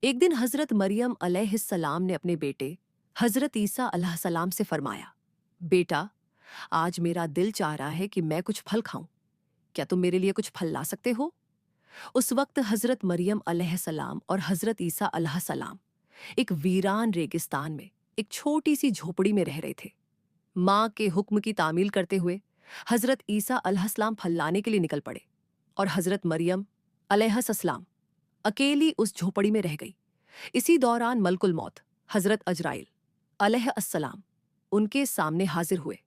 एक दिन हजरत मरियम अलैहिस्सलाम ने अपने बेटे हजरत ईसा अलैहिस्सलाम से फरमाया, बेटा, आज मेरा दिल चाह रहा है कि मैं कुछ फल खाऊं। क्या तुम मेरे लिए कुछ फल ला सकते हो? उस वक्त हजरत मरियम अलैहिस्सलाम और हजरत ईसा अलैहिस्सलाम एक वीरान रेगिस्तान में एक छोटी सी झोपड़ी में रह रहे थे। माँ के हुक्म की तामील करते हुए हजरत ईसा अलैहिस्सलाम फल लाने के लिए निकल पड़े और हजरत मरियम अलैहिस्सलाम अकेली उस झोपड़ी में रह गई। इसी दौरान मलकुल मौत हजरत अजराइल अलैहिस्सलाम उनके सामने हाजिर हुए।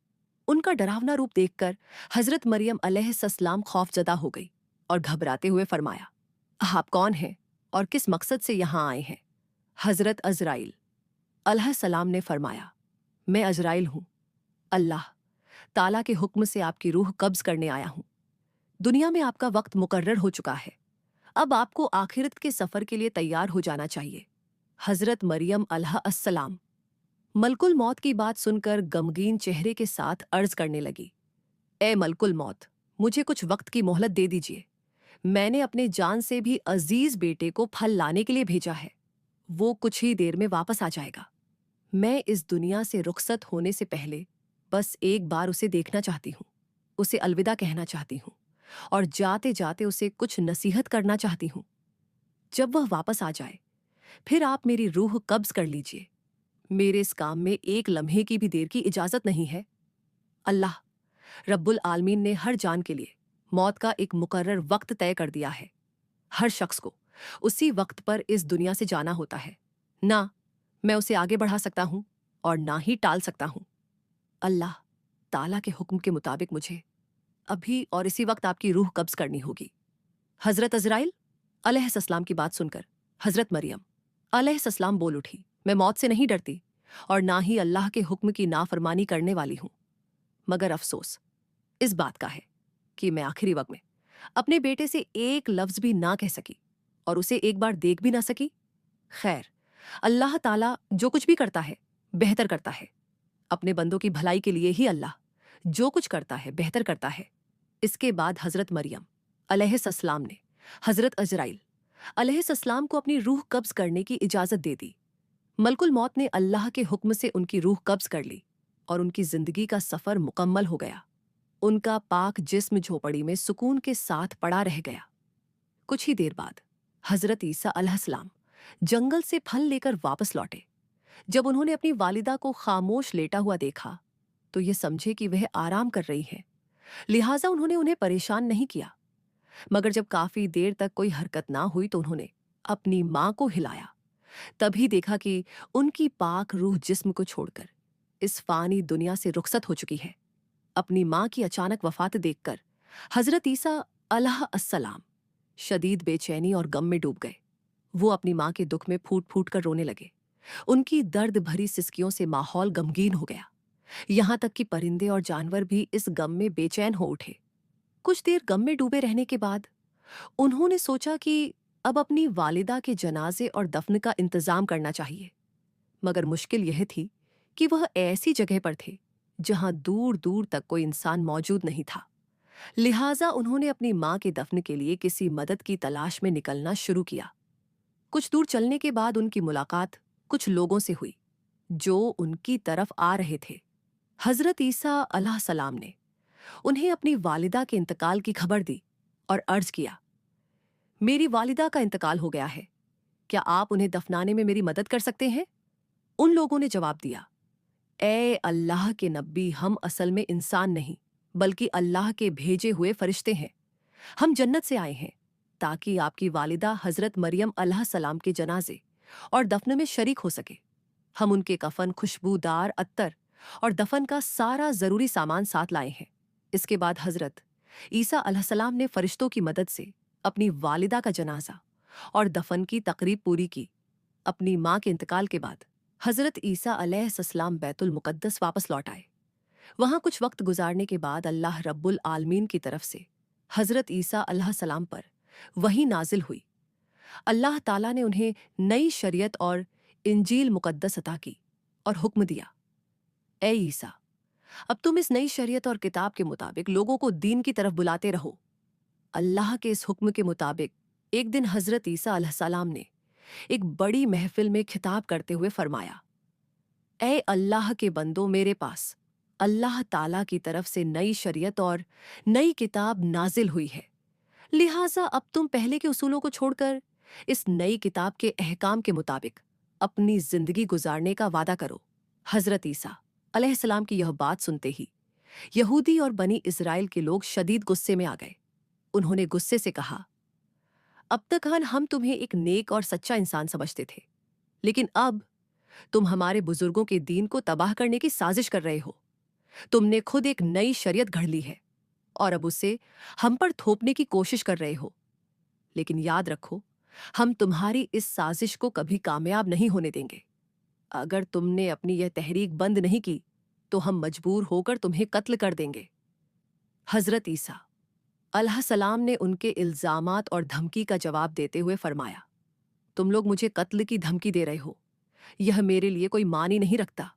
उनका डरावना रूप देखकर हजरत मरियम अलैहिस्सलाम खौफजदा हो गई और घबराते हुए फरमाया, आप कौन हैं और किस मकसद से यहाँ आए हैं? हजरत अजराइल अलैहिस्सलाम ने फरमाया, मैं अजराइल हूँ, अल्लाह ताला के हुक्म से आपकी रूह कब्ज करने आया हूँ। दुनिया में आपका वक्त मुकर्रर हो चुका है, अब आपको आखिरत के सफर के लिए तैयार हो जाना चाहिए। हजरत मरियम अलैहिस्सलाम मलकुल मौत की बात सुनकर गमगीन चेहरे के साथ अर्ज करने लगी, ए मलकुल मौत, मुझे कुछ वक्त की मोहलत दे दीजिए। मैंने अपने जान से भी अजीज बेटे को फल लाने के लिए भेजा है। वो कुछ ही देर में वापस आ जाएगा। मैं इस दुनिया से रुखसत होने से पहले बस एक बार उसे देखना चाहती हूँ, उसे अलविदा कहना चाहती हूँ और जाते जाते उसे कुछ नसीहत करना चाहती हूँ। जब वह वापस आ जाए फिर आप मेरी रूह कब्ज कर लीजिए। मेरे इस काम में एक लम्हे की भी देर की इजाजत नहीं है। अल्लाह रब्बुल आलमीन ने हर जान के लिए मौत का एक मुकर्रर वक्त तय कर दिया है। हर शख्स को उसी वक्त पर इस दुनिया से जाना होता है। ना मैं उसे आगे बढ़ा सकता हूं और ना ही टाल सकता हूं। अल्लाह ताला के हुक्म के मुताबिक मुझे अभी और इसी वक्त आपकी रूह कब्ज करनी होगी। हजरत अजराइल अलैहिस्सलाम की बात सुनकर हजरत मरियम अलैहिस्सलाम बोल उठी, मैं मौत से नहीं डरती और ना ही अल्लाह के हुक्म की नाफरमानी करने वाली हूं। मगर अफसोस इस बात का है कि मैं आखिरी वक्त में अपने बेटे से एक लफ्ज भी ना कह सकी और उसे एक बार देख भी ना सकी। खैर, अल्लाह ताला जो कुछ भी करता है बेहतर करता है। अपने बंदों की भलाई के लिए ही अल्लाह जो कुछ करता है बेहतर करता है। इसके बाद हजरत मरियम अलैहिस्सलाम ने हजरत अजराइल अलैहिस्सलाम को अपनी रूह कब्ज करने की इजाजत दे दी। मलकुल मौत ने अल्लाह के हुक्म से उनकी रूह कब्ज कर ली और उनकी जिंदगी का सफर मुकम्मल हो गया। उनका पाक जिस्म झोपड़ी में सुकून के साथ पड़ा रह गया। कुछ ही देर बाद हजरत ईसा अलैहिस्सलाम जंगल से फल लेकर वापस लौटे। जब उन्होंने अपनी वालिदा को खामोश लेटा हुआ देखा तो ये समझे कि वह आराम कर रही है, लिहाजा उन्होंने उन्हें परेशान नहीं किया। मगर जब काफी देर तक कोई हरकत ना हुई तो उन्होंने अपनी मां को हिलाया। तभी देखा कि उनकी पाक रूह जिस्म को छोड़कर इस फानी दुनिया से रुखसत हो चुकी है। अपनी मां की अचानक वफात देखकर हजरत ईसा अलैहिस्सलाम शदीद बेचैनी और गम में डूब गए। वो अपनी मां के दुख में फूट फूट कर रोने लगे। उनकी दर्द भरी सिसकियों से माहौल गमगीन हो गया। यहां तक कि परिंदे और जानवर भी इस गम में बेचैन हो उठे। कुछ देर गम में डूबे रहने के बाद उन्होंने सोचा कि अब अपनी वालिदा के जनाजे और दफन का इंतजाम करना चाहिए। मगर मुश्किल यह थी कि वह ऐसी जगह पर थे जहां दूर दूर तक कोई इंसान मौजूद नहीं था। लिहाजा उन्होंने अपनी मां के दफन के लिए किसी मदद की तलाश में निकलना शुरू किया। कुछ दूर चलने के बाद उनकी मुलाकात कुछ लोगों से हुई जो उनकी तरफ आ रहे थे। हजरत ईसा अलैहिस्सलाम ने उन्हें अपनी वालिदा के इंतकाल की खबर दी और अर्ज किया, मेरी वालिदा का इंतकाल हो गया है, क्या आप उन्हें दफनाने में मेरी मदद कर सकते हैं? उन लोगों ने जवाब दिया, ए अल्लाह के नबी, हम असल में इंसान नहीं बल्कि अल्लाह के भेजे हुए फरिश्ते हैं। हम जन्नत से आए हैं ताकि आपकी वालिदा हजरत मरियम अलैहिस्सलाम के जनाजे और दफन में शरीक हो सके। हम उनके कफन, खुशबूदार अत्तर और दफन का सारा जरूरी सामान साथ लाए हैं। इसके बाद हजरत ईसा अलैहिस्सलाम ने फरिश्तों की मदद से अपनी वालिदा का जनाजा और दफन की तकरीब पूरी की। अपनी मां के इंतकाल के बाद हजरत ईसा अलैहिस्सलाम बैतुल मुकद्दस वापस लौट आए। वहां कुछ वक्त गुजारने के बाद अल्लाह रब्बुल आलमीन की तरफ से हजरत ईसा अलैहिस्सलाम पर वही नाजिल हुई। अल्लाह ताला ने उन्हें नई शरीयत और इंजील मुकद्दस अता की और हुक्म दिया, ए ईसा, अब तुम इस नई शरीयत और किताब के मुताबिक लोगों को दीन की तरफ बुलाते रहो। अल्लाह के इस हुक्म के मुताबिक एक दिन हजरत ईसा अलैहिस्सलाम ने एक बड़ी महफिल में खिताब करते हुए फरमाया, ए अल्लाह के बंदो, मेरे पास अल्लाह ताला की तरफ से नई शरीयत और नई किताब नाजिल हुई है, लिहाजा अब तुम पहले के उसूलों को छोड़कर इस नई किताब के अहकाम के मुताबिक अपनी जिंदगी गुजारने का वादा करो। हजरत ईसा अलैहिस्सलाम की यह बात सुनते ही यहूदी और बनी इज़राइल के लोग शदीद गुस्से में आ गए। उन्होंने गुस्से से कहा, अब तक हम तुम्हें एक नेक और सच्चा इंसान समझते थे, लेकिन अब तुम हमारे बुजुर्गों के दीन को तबाह करने की साजिश कर रहे हो। तुमने खुद एक नई शरीयत घड़ ली है और अब उसे हम पर थोपने की कोशिश कर रहे हो। लेकिन याद रखो, हम तुम्हारी इस साजिश को कभी कामयाब नहीं होने देंगे। अगर तुमने अपनी यह तहरीक बंद नहीं की तो हम मजबूर होकर तुम्हें कत्ल कर देंगे। हजरत ईसा अलैहिस्सलाम ने उनके इल्जामात और धमकी का जवाब देते हुए फरमाया, तुम लोग मुझे कत्ल की धमकी दे रहे हो, यह मेरे लिए कोई मानी नहीं रखता।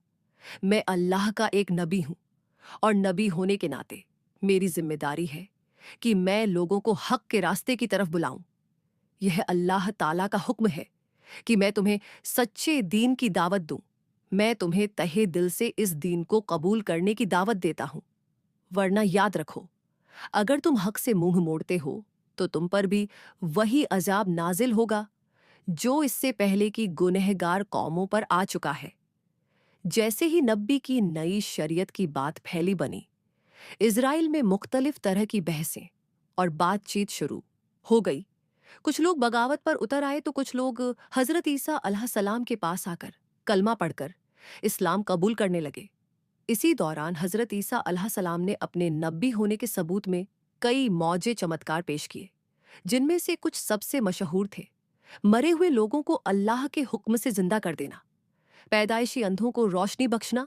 मैं अल्लाह का एक नबी हूं और नबी होने के नाते मेरी जिम्मेदारी है कि मैं लोगों को हक के रास्ते की तरफ बुलाऊं। यह अल्लाह ताला का हुक्म है कि मैं तुम्हें सच्चे दीन की दावत दूं। मैं तुम्हें तहे दिल से इस दीन को कबूल करने की दावत देता हूं, वरना याद रखो, अगर तुम हक से मुंह मोड़ते हो तो तुम पर भी वही अजाब नाजिल होगा जो इससे पहले की गुनहगार कौमों पर आ चुका है। जैसे ही नबी की नई शरीयत की बात फैली बनी, इज़राइल में मुख्तलिफ तरह की बहसें और बातचीत शुरू हो गई। कुछ लोग बगावत पर उतर आए तो कुछ लोग हजरत ईसा अलैहिस्सलाम के पास आकर कलमा पढ़कर इस्लाम कबूल करने लगे। इसी दौरान हजरत ईसा अलैहिस्सलाम ने अपने नबी होने के सबूत में कई मौजे चमत्कार पेश किए, जिनमें से कुछ सबसे मशहूर थे मरे हुए लोगों को अल्लाह के हुक्म से जिंदा कर देना, पैदाइशी अंधों को रोशनी बख्शना,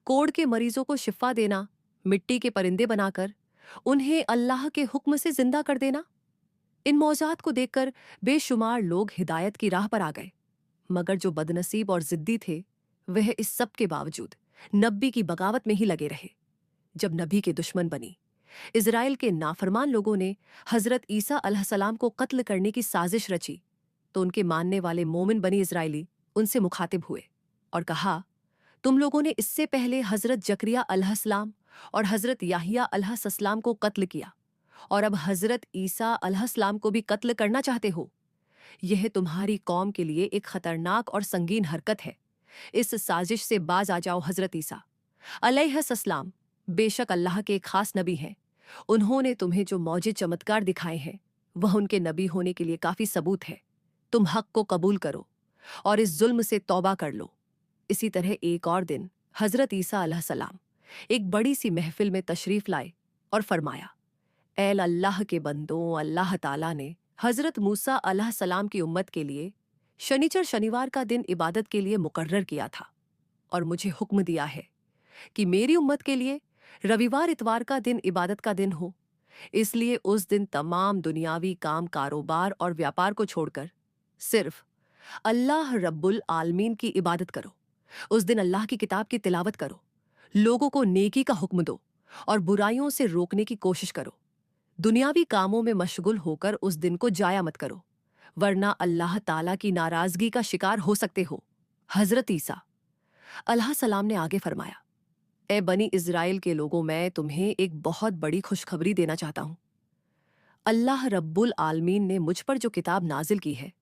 कोढ़ के मरीजों को शिफा देना, मिट्टी के परिंदे बनाकर उन्हें अल्लाह के हुक्म से जिंदा कर देना। इन मौजात को देखकर बेशुमार लोग हिदायत की राह पर आ गए, मगर जो बदनसीब और जिद्दी थे वह इस सब के बावजूद नबी की बगावत में ही लगे रहे। जब नबी के दुश्मन बनी इज़राइल के नाफरमान लोगों ने हजरत ईसा अलैहिस्सलाम को कत्ल करने की साजिश रची तो उनके मानने वाले मोमिन बनी इज़राइली उनसे मुखातिब हुए और कहा, तुम लोगों ने इससे पहले हजरत जकरिया अलैहिस्सलाम और हजरत याहिया अलैहिस्सलाम को कत्ल किया और अब हजरत ईसा अलैहिस्सलाम को भी कत्ल करना चाहते हो। यह तुम्हारी कौम के लिए एक खतरनाक और संगीन हरकत है। इस साजिश से बाज आ जाओ। हजरत ईसा अलैहिस्सलाम बेशक अल्लाह के एक खास नबी हैं। उन्होंने तुम्हें जो मौजे चमत्कार दिखाए हैं वह उनके नबी होने के लिए काफी सबूत है। तुम हक को कबूल करो और इस जुल्म से तौबा कर लो। इसी तरह एक और दिन हजरत ईसा अलैहिस्सलाम एक बड़ी सी महफिल में तशरीफ लाए और फरमाया, ऐ अल्लाह के बंदों, अल्लाह ताला ने हजरत मूसा अलैहिस्सलाम की उम्मत के लिए शनिचर शनिवार का दिन इबादत के लिए मुकर्रर किया था और मुझे हुक्म दिया है कि मेरी उम्मत के लिए रविवार इतवार का दिन इबादत का दिन हो। इसलिए उस दिन तमाम दुनियावी काम कारोबार और व्यापार को छोड़कर सिर्फ अल्लाह रब्बुल आलमीन की इबादत करो। उस दिन अल्लाह की किताब की तिलावत करो, लोगों को नेकी का हुक्म दो और बुराइयों से रोकने की कोशिश करो। दुनियावी कामों में मशगुल होकर उस दिन को जाया मत करो, वरना अल्लाह ताला की नाराजगी का शिकार हो सकते हो। हजरत ईसा अलैहिस्सलाम ने आगे फरमाया, ए बनी इज़राइल के लोगों, मैं तुम्हें एक बहुत बड़ी खुशखबरी देना चाहता हूँ। अल्लाह रब्बुल आलमीन ने मुझ पर जो किताब नाजिल की है,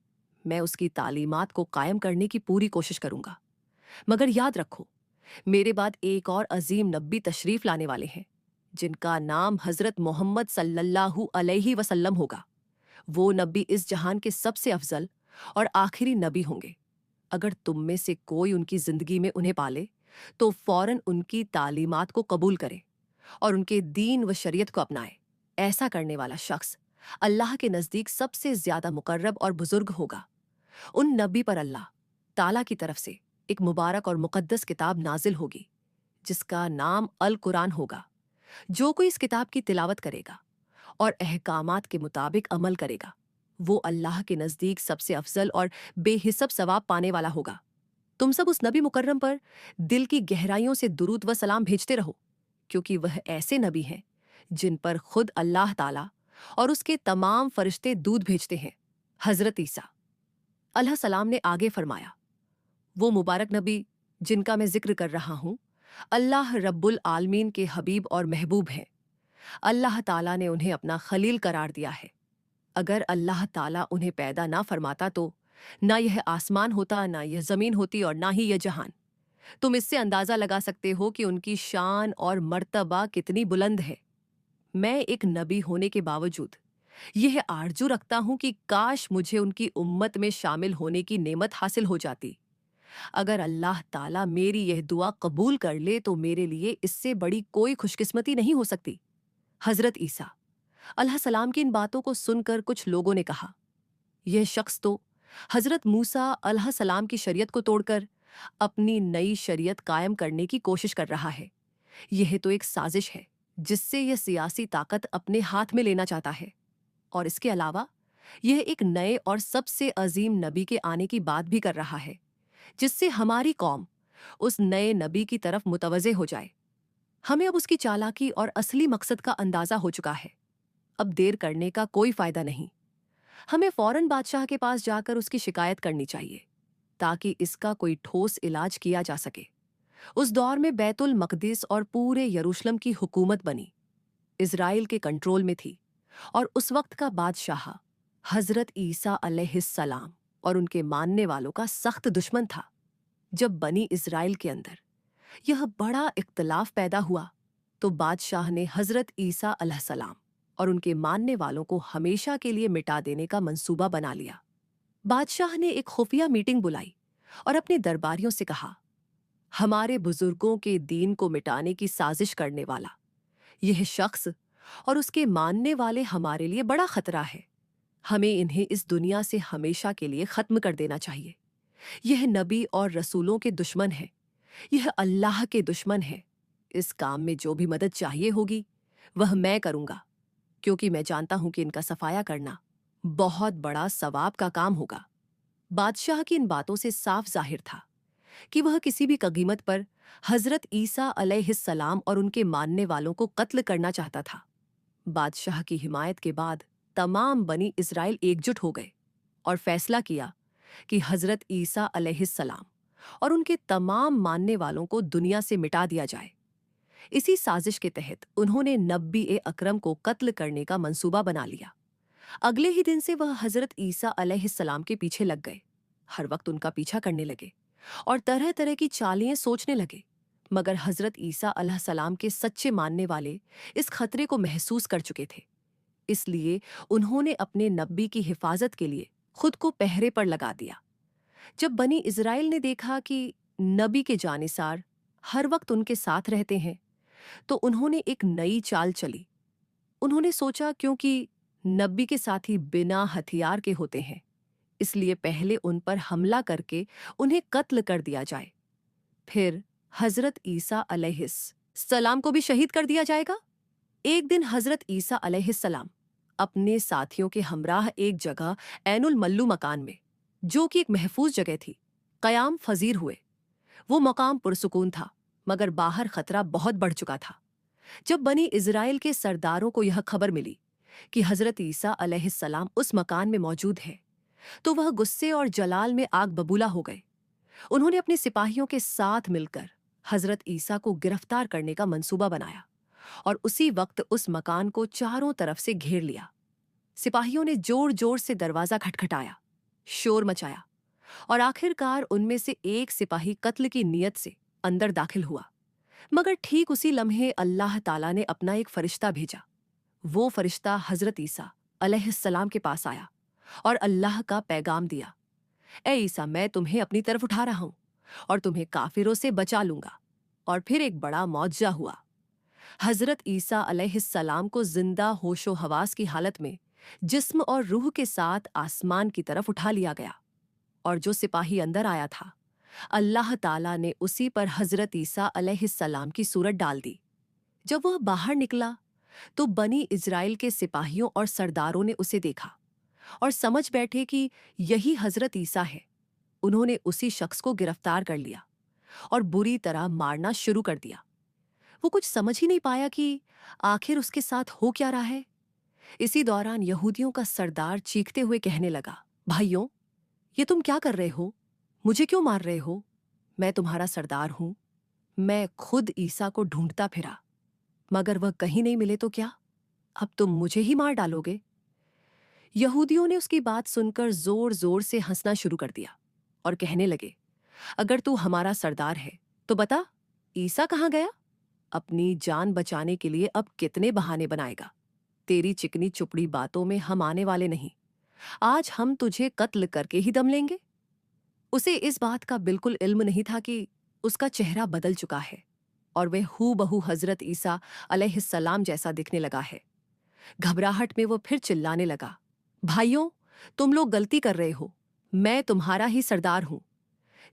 मैं उसकी तालीमात को कायम करने की पूरी कोशिश करूंगा। मगर याद रखो, मेरे बाद एक और अजीम नबी तशरीफ लाने वाले हैं जिनका नाम हजरत मोहम्मद सल्लल्लाहु अलैहि वसल्लम होगा। वो नबी इस जहान के सबसे अफजल और आखिरी नबी होंगे। अगर तुम में से कोई उनकी जिंदगी में उन्हें पाले तो फौरन उनकी तालीमात को कबूल करे और उनके दीन व शरीयत को अपनाए। ऐसा करने वाला शख्स अल्लाह के नज़दीक सबसे ज्यादा मुकर्रब और बुजुर्ग होगा। उन नबी पर अल्लाह ताला की तरफ से एक मुबारक और मुकद्दस किताब नाजिल होगी जिसका नाम अल कुरान होगा। जो कोई इस किताब की तिलावत करेगा और अहकामात के मुताबिक अमल करेगा, वो अल्लाह के नज़दीक सबसे अफजल और बेहिसाब सवाब पाने वाला होगा। तुम सब उस नबी मुकर्रम पर दिल की गहराइयों से दुरूद व सलाम भेजते रहो, क्योंकि वह ऐसे नबी हैं जिन पर खुद अल्लाह ताला और उसके तमाम फरिश्ते दूध भेजते हैं। हजरत ईसा अलैहि सलाम ने आगे फरमाया, वो मुबारक नबी जिनका मैं जिक्र कर रहा हूँ, अल्लाह रब्बुल आलमीन के हबीब और महबूब हैं। अल्लाह ताला ने उन्हें अपना खलील करार दिया है। अगर अल्लाह ताला उन्हें पैदा ना फरमाता तो ना यह आसमान होता, ना यह ज़मीन होती और ना ही यह जहान। तुम इससे अंदाज़ा लगा सकते हो कि उनकी शान और मर्तबा कितनी बुलंद है। मैं एक नबी होने के बावजूद यह आरजू रखता हूँ कि काश मुझे उनकी उम्मत में शामिल होने की नेमत हासिल हो जाती। अगर अल्लाह ताला मेरी यह दुआ कबूल कर ले तो मेरे लिए इससे बड़ी कोई खुशकिस्मती नहीं हो सकती। हज़रत ईसा अलैहिस्सलाम की इन बातों को सुनकर कुछ लोगों ने कहा, यह शख्स तो हज़रत मूसा अलैहिस्सलाम की शरीयत को तोड़कर अपनी नई शरीयत कायम करने की कोशिश कर रहा है। यह तो एक साजिश है जिससे यह सियासी ताकत अपने हाथ में लेना चाहता है, और इसके अलावा यह एक नए और सबसे अजीम नबी के आने की बात भी कर रहा है, जिससे हमारी कौम उस नए नबी की तरफ मुतवज्जे हो जाए। हमें अब उसकी चालाकी और असली मकसद का अंदाजा हो चुका है। अब देर करने का कोई फायदा नहीं। हमें फौरन बादशाह के पास जाकर उसकी शिकायत करनी चाहिए ताकि इसका कोई ठोस इलाज किया जा सके। उस दौर में बैतुल मकदिस और पूरे यरूशलेम की हुकूमत बनी, इज़राइल के कंट्रोल में थी, और उस वक्त का बादशाह हज़रत ईसा अलैहिस्सलाम और उनके मानने वालों का सख्त दुश्मन था। जब बनी इज़राइल के अंदर यह बड़ा इख्तलाफ पैदा हुआ तो बादशाह ने हज़रत ईसा अलैहिस्सलाम और उनके मानने वालों को हमेशा के लिए मिटा देने का मंसूबा बना लिया। बादशाह ने एक खुफिया मीटिंग बुलाई और अपने दरबारियों से कहा, हमारे बुजुर्गों के दीन को मिटाने की साजिश करने वाला यह शख्स और उसके मानने वाले हमारे लिए बड़ा खतरा है। हमें इन्हें इस दुनिया से हमेशा के लिए खत्म कर देना चाहिए। यह नबी और रसूलों के दुश्मन है, यह अल्लाह के दुश्मन है। इस काम में जो भी मदद चाहिए होगी वह मैं करूंगा, क्योंकि मैं जानता हूं कि इनका सफाया करना बहुत बड़ा सवाब का काम होगा। बादशाह की इन बातों से साफ जाहिर था कि वह किसी भी कीमत पर हज़रत ईसा अलैहिस्सलाम और उनके मानने वालों को कत्ल करना चाहता था। बादशाह की हिमायत के बाद तमाम बनी इज़राइल एकजुट हो गए और फैसला किया कि हज़रत ईसा अलैहिस्सलाम और उनके तमाम मानने वालों को दुनिया से मिटा दिया जाए। इसी साजिश के तहत उन्होंने नबी ए अकरम को कत्ल करने का मंसूबा बना लिया। अगले ही दिन से वह हज़रत ईसा अलैहिस्सलाम के पीछे लग गए, हर वक्त उनका पीछा करने लगे और तरह तरह की चालें सोचने लगे। मगर हज़रत ईसा अलैहिस्सलाम के सच्चे मानने वाले इस खतरे को महसूस कर चुके थे, इसलिए उन्होंने अपने नबी की हिफाजत के लिए खुद को पहरे पर लगा दिया। जब बनी इज़राइल ने देखा कि नबी के जानिसार हर वक्त उनके साथ रहते हैं तो उन्होंने एक नई चाल चली। उन्होंने सोचा क्योंकि नबी के साथी बिना हथियार के होते हैं, इसलिए पहले उन पर हमला करके उन्हें कत्ल कर दिया जाए, फिर हज़रत ईसा अलैहिस्सलाम को भी शहीद कर दिया जाएगा। एक दिन हज़रत ईसा अलैहिस्सलाम अपने साथियों के हमराह एक जगह ऐनुल मल्लू मकान में, जो कि एक महफूज जगह थी, क़याम फजीर हुए। वो मकाम पुरसुकून था, मगर बाहर खतरा बहुत बढ़ चुका था। जब बनी इज़राइल के सरदारों को यह खबर मिली कि हज़रत ईसा अलैहिस्सलाम उस मकान में मौजूद है, तो वह गुस्से और जलाल में आग बबूला हो गए। उन्होंने अपने सिपाहियों के साथ मिलकर हज़रत ईसा को गिरफ्तार करने का मंसूबा बनाया और उसी वक्त उस मकान को चारों तरफ से घेर लिया। सिपाहियों ने जोर जोर से दरवाज़ा खटखटाया, शोर मचाया, और आखिरकार उनमें से एक सिपाही कत्ल की नीयत से अंदर दाखिल हुआ। मगर ठीक उसी लम्हे अल्लाह ताला ने अपना एक फरिश्ता भेजा। वो फरिश्ता हज़रत ईसा अलैहिस्सलाम के पास आया और अल्लाह का पैगाम दिया, ए ईसा, मैं तुम्हें अपनी तरफ उठा रहा हूं और तुम्हें काफिरों से बचा लूंगा। और फिर एक बड़ा मौजज़ा हुआ। हज़रत ईसा अलैहिस्सलाम को जिंदा होशो हवास की हालत में जिस्म और रूह के साथ आसमान की तरफ उठा लिया गया, और जो सिपाही अंदर आया था अल्लाह ताला ने उसी पर हज़रत ईसा अलैहिस्सलाम की सूरत डाल दी। जब वह बाहर निकला तो बनी इज़राइल के सिपाहियों और सरदारों ने उसे देखा और समझ बैठे कि यही हज़रत ईसा है। उन्होंने उसी शख्स को गिरफ्तार कर लिया और बुरी तरह मारना शुरू कर दिया। वो कुछ समझ ही नहीं पाया कि आखिर उसके साथ हो क्या रहा है। इसी दौरान यहूदियों का सरदार चीखते हुए कहने लगा, भाइयों, یہ تم کیا کر رہے ہو؟ مجھے کیوں مار رہے ہو؟ میں تمہارا سردار ہوں۔ میں خود عیسیٰ کو ڈھونڈتا پھرا، مگر وہ کہیں نہیں ملے تو کیا؟ اب تم مجھے ہی مار ڈالو گے؟ یہودیوں نے اس کی بات سن کر زور زور سے ہنسنا شروع کر دیا اور کہنے لگے، اگر تو ہمارا سردار ہے تو بتا، عیسیٰ کہاں گیا؟ اپنی جان بچانے کے لیے اب کتنے بہانے بنائے گا؟ تیری چکنی چپڑی باتوں میں ہم آنے والے نہیں۔ آج ہم تجھے قتل کر کے ہی دم لیں گے۔ اسے اس بات کا بالکل علم نہیں تھا کہ اس کا چہرہ بدل چکا ہے اور وہ ہو بہو حضرت عیسیٰ علیہ السلام جیسا دکھنے لگا ہے۔ گھبراہٹ میں وہ پھر چلانے لگا، بھائیوں، تم لوگ غلطی کر رہے ہو۔ میں تمہارا ہی سردار ہوں۔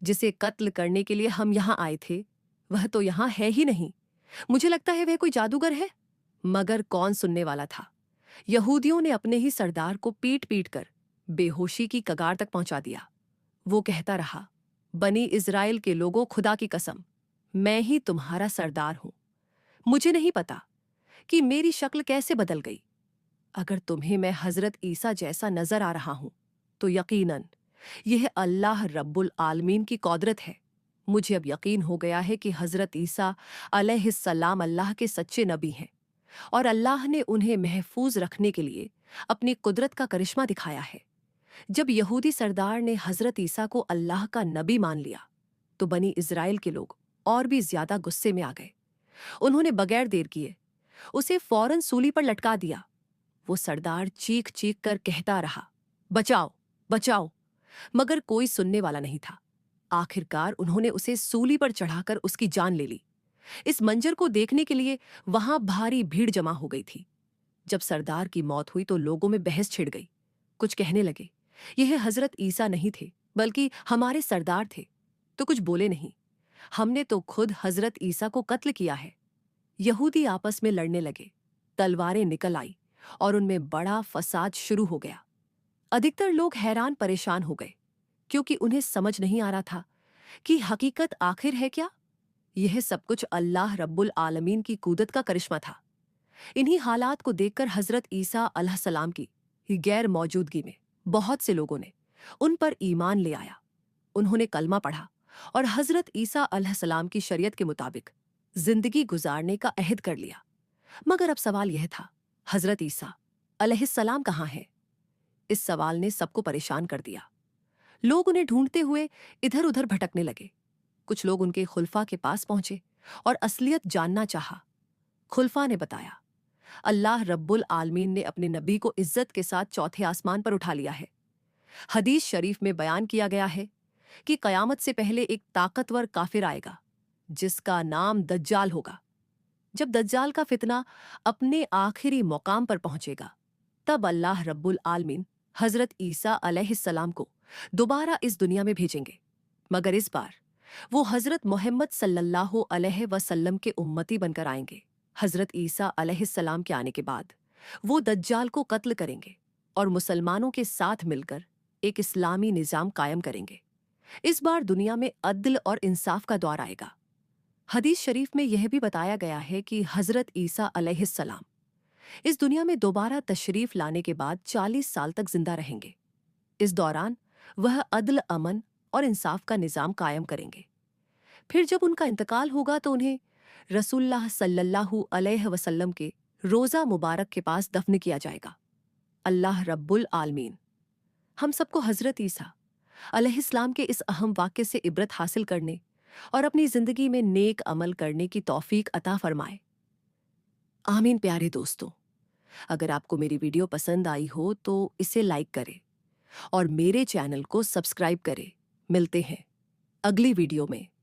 جسے قتل کرنے کے لیے ہم یہاں آئے تھے وہ تو یہاں ہے ہی نہیں۔ مجھے لگتا ہے وہ کوئی جادوگر ہے۔ مگر کون سننے والا تھا؟ یہودیوں نے اپنے ہی سردار کو پیٹ پیٹ کر بے ہوشی کی کگار تک پہنچا دیا۔ وہ کہتا رہا، بنی اسرائیل کے لوگوں، خدا کی قسم، میں ہی تمہارا سردار ہوں۔ مجھے نہیں پتا کہ میری شکل کیسے بدل گئی۔ اگر تمہیں میں حضرت عیسیٰ جیسا نظر آ رہا ہوں تو یقیناً یہ اللہ رب العالمین کی قدرت ہے۔ مجھے اب یقین ہو گیا ہے کہ حضرت عیسیٰ علیہ السلام اللہ کے سچے نبی ہیں اور اللہ نے انہیں محفوظ رکھنے کے لیے اپنی قدرت کا کرشمہ دکھایا ہے۔ جب یہودی سردار نے حضرت عیسیٰ کو اللہ کا نبی مان لیا تو بنی اسرائیل کے لوگ اور بھی زیادہ غصے میں آ گئے۔ انہوں نے بغیر دیر کیے اسے فوراً سولی پر لٹکا دیا۔ وہ سردار چیخ چیخ کر کہتا رہا، بچاؤ بچاؤ، مگر کوئی سننے والا نہیں تھا۔ آخرکار انہوں نے اسے سولی پر چڑھا کر اس کی جان لے لی۔ اس منظر کو دیکھنے کے لیے وہاں بھاری بھیڑ جمع ہو گئی تھی۔ جب سردار کی موت ہوئی تو لوگوں میں بحث چھڑ گئی۔ کچھ کہنے لگے، یہ حضرت عیسیٰ نہیں تھے بلکہ ہمارے سردار تھے، تو کچھ بولے نہیں، ہم نے تو خود حضرت عیسیٰ کو قتل کیا ہے۔ یہودی آپس میں لڑنے لگے، تلواریں نکل آئی اور ان میں بڑا فساد شروع ہو گیا۔ ادھکتر لوگ حیران پریشان ہو گئے کیونکہ انہیں سمجھ نہیں آ رہا تھا کہ حقیقت آخر ہے کیا۔ یہ سب کچھ اللہ رب العالمین کی قدرت کا کرشمہ تھا۔ انہی حالات کو دیکھ کر حضرت عیسیٰ علیہ السلام کی غیر موجودگی میں بہت سے لوگوں نے ان پر ایمان لے آیا۔ انہوں نے کلمہ پڑھا اور حضرت عیسیٰ علیہ السلام کی شریعت کے مطابق زندگی گزارنے کا عہد کر لیا۔ مگر اب سوال یہ تھا، حضرت عیسیٰ علیہ السلام کہاں ہے؟ اس سوال نے سب کو پریشان کر دیا۔ لوگ انہیں ڈھونڈتے ہوئے ادھر ادھر بھٹکنے لگے۔ کچھ لوگ ان کے خلفاء کے پاس پہنچے اور اصلیت جاننا چاہا۔ خلفاء نے بتایا، اللہ رب العالمین نے اپنے نبی کو عزت کے ساتھ چوتھے آسمان پر اٹھا لیا ہے۔ حدیث شریف میں بیان کیا گیا ہے کہ قیامت سے پہلے ایک طاقتور کافر آئے گا جس کا نام دجال ہوگا۔ جب دجال کا فتنہ اپنے آخری مقام پر پہنچے گا تب اللہ رب العالمین حضرت عیسیٰ علیہ السلام کو دوبارہ اس دنیا میں بھیجیں گے، مگر اس بار وہ حضرت محمد صلی اللہ علیہ وسلم کے امتی بن کر آئیں گے۔ حضرت عیسیٰ علیہ السلام کے آنے کے بعد وہ دجال کو قتل کریں گے اور مسلمانوں کے ساتھ مل کر ایک اسلامی نظام قائم کریں گے۔ اس بار دنیا میں عدل اور انصاف کا دور آئے گا۔ حدیث شریف میں یہ بھی بتایا گیا ہے کہ حضرت عیسیٰ علیہ السلام اس دنیا میں دوبارہ تشریف لانے کے بعد 40 سال تک زندہ رہیں گے۔ اس دوران وہ عدل، امن اور انصاف کا نظام قائم کریں گے۔ پھر جب ان کا انتقال ہوگا تو انہیں رسول اللہ صلی اللہ علیہ وسلم کے روضہ مبارک کے پاس دفن کیا جائے گا۔ اللہ رب العالمین ہم سب کو حضرت عیسیٰ علیہ السلام کے اس اہم واقعے سے عبرت حاصل کرنے اور اپنی زندگی میں نیک عمل کرنے کی توفیق عطا فرمائے۔ آمین۔ پیارے دوستو، اگر آپ کو میری ویڈیو پسند آئی ہو تو اسے لائک کریں اور میرے چینل کو سبسکرائب کریں۔ ملتے ہیں اگلی ویڈیو میں۔